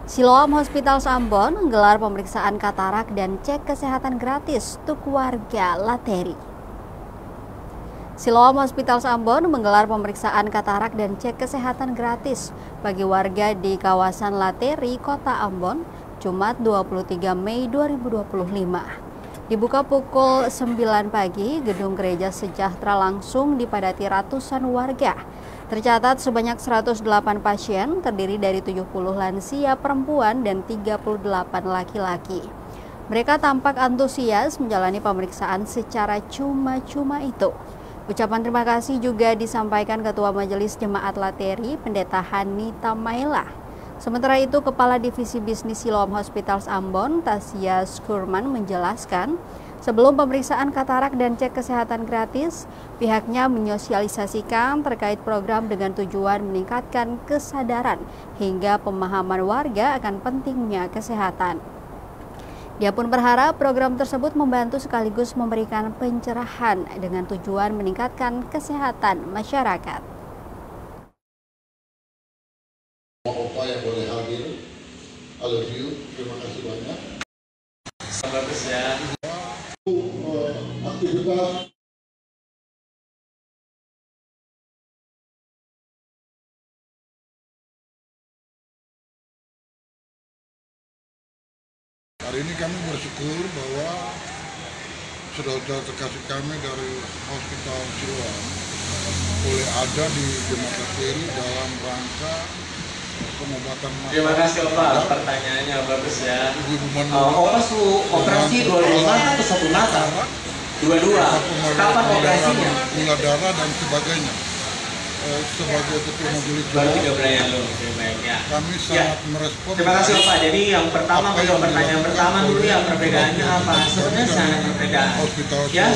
Siloam Hospital Ambon menggelar pemeriksaan katarak dan cek kesehatan gratis untuk warga Lateri. Siloam Hospital Ambon menggelar pemeriksaan katarak dan cek kesehatan gratis bagi warga di kawasan Lateri, Kota Ambon, Jumat 23 Mei 2025. Dibuka pukul 9 pagi, gedung Gereja Sejahtera langsung dipadati ratusan warga. Tercatat sebanyak 108 pasien, terdiri dari 70 lansia perempuan dan 38 laki-laki. Mereka tampak antusias menjalani pemeriksaan secara cuma-cuma itu. Ucapan terima kasih juga disampaikan Ketua Majelis Jemaat Lateri, Pendeta Hani Tamaela. Sementara itu, Kepala Divisi Bisnis Siloam Hospital Ambon, Tasya Skurman menjelaskan, sebelum pemeriksaan katarak dan cek kesehatan gratis, pihaknya menyosialisasikan terkait program dengan tujuan meningkatkan kesadaran hingga pemahaman warga akan pentingnya kesehatan. Dia pun berharap program tersebut membantu sekaligus memberikan pencerahan dengan tujuan meningkatkan kesehatan masyarakat. Opa yang boleh hadir, I love you, terima kasih banyak. Bagus ya. Aktivitas hari ini kami bersyukur bahwa saudara terkasih kami dari Hospital Siloam boleh ada di Jemaat Lateri dalam rangka pengobatan masyarakat. Terima kasih Opa, pertanyaannya bagus ya. Opa operasi 25 atau 1 mata? 22. Kapan operasinya? Gula darah dan sebagainya. Sebagai Ketua Majelis Jemaat, kami sangat merespon. Terima kasih Opa. Jadi yang pertama, pertanyaan pertama dulu ya, perbedaannya apa? Sebenarnya sangat berbeda. Ya,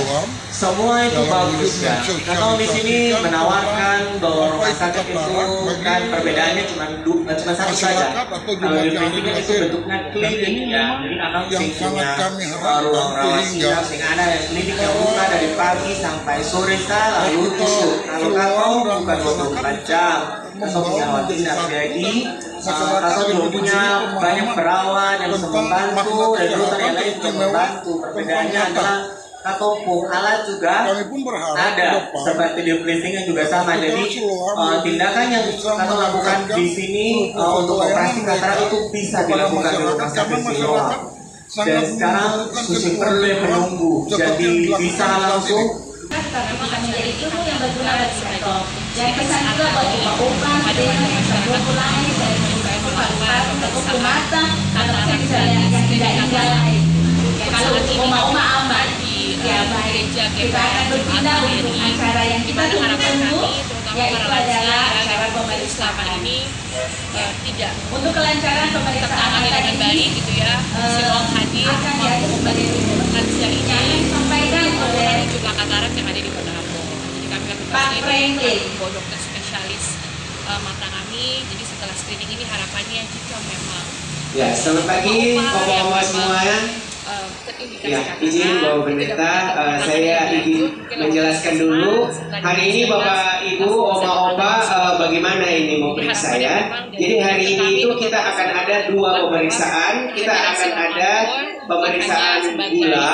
semua itu bagus ya. Kalau di sini menawarkan bahwa rumah sakit itu kan perbedaannya cuma satu saja. Kalau di klinik itu bentuknya klinik ya. Jadi akan punya ruang rawat inap, ada klinik yang buka dari pagi sampai sore lalu tutup. Kalau kakao bukan 24 jam, atau punya waktu inap. Jadi atau juga punya banyak perawat yang bisa membantu dan dokter yang lain juga membantu. Perbedaannya adalah ataupun alat juga ada seperti di printing yang juga sama. Jadi tindakan yang kita lakukan di sini untuk operasi katarak itu bisa dilakukan di rumah sakit Siloam. Dan sekarang sudah perlu menunggu, jadi bisa langsung. Karena bisa menjadi ilmu yang berguna bagi mereka. Dan pesan juga bagi Opa, dengan buku lain, dan buku mata, atau misalnya yang tidak lain. Kalau Oma aman, ya baik. Kita akan berpindah untuk acara yang kita tunggu, yaitu adalah acara pemeriksaan ini tidak untuk kelancaran pemeriksaan dengan baik gitu ya. Siloam hadir akan diatur lansia ini sampaikan oleh jumlah katarak yang ada di Kota Ambon. Jadi kami bawa dokter spesialis mata kami. Jadi setelah screening ini harapannya jika memang selamat pagi Opa-opa semuanya. Ya, izin Bapak Pendeta, saya ingin menjelaskan dulu. Hari ini Bapak Ibu, Oma-opa, bagaimana ini mau periksa ya. Jadi hari ini itu kita akan ada 2 pemeriksaan. Kita akan ada pemeriksaan gula,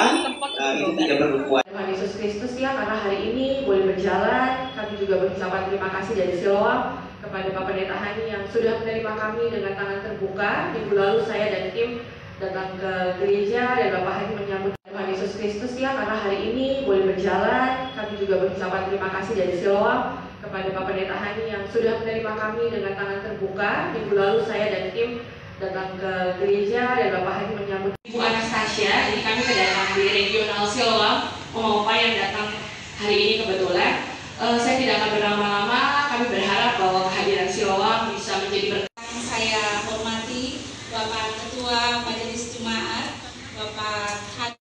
itu tidak berhubungan. Tuhan Yesus Kristus ya, karena hari ini boleh berjalan. Kami juga mengucapkan terima kasih dari Siloam kepada Bapak Pendeta Hani yang sudah menerima kami dengan tangan terbuka. Minggu lalu saya dan tim datang ke gereja dan Bapak Hani menyambut Tuhan Yesus Kristus ya, karena hari ini boleh berjalan. Kami juga mengucapkan terima kasih dari Siloam kepada Bapak Pendeta Hani yang sudah menerima kami dengan tangan terbuka. Minggu lalu saya dan tim datang ke gereja dan Bapak Hani menyambut Ibu Anastasia. Jadi kami kedatangan di regional Siloam, Oma-opa yang datang hari ini kebetulan. Saya tidak akan berlama-lama. Kami berharap bahwa kehadiran Siloam bisa menjadi berkat. saya hormati Bapak Ketua Majelis Jemaat, Bapak.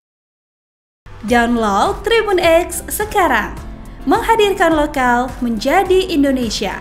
Download Tribun X sekarang, menghadirkan lokal menjadi Indonesia.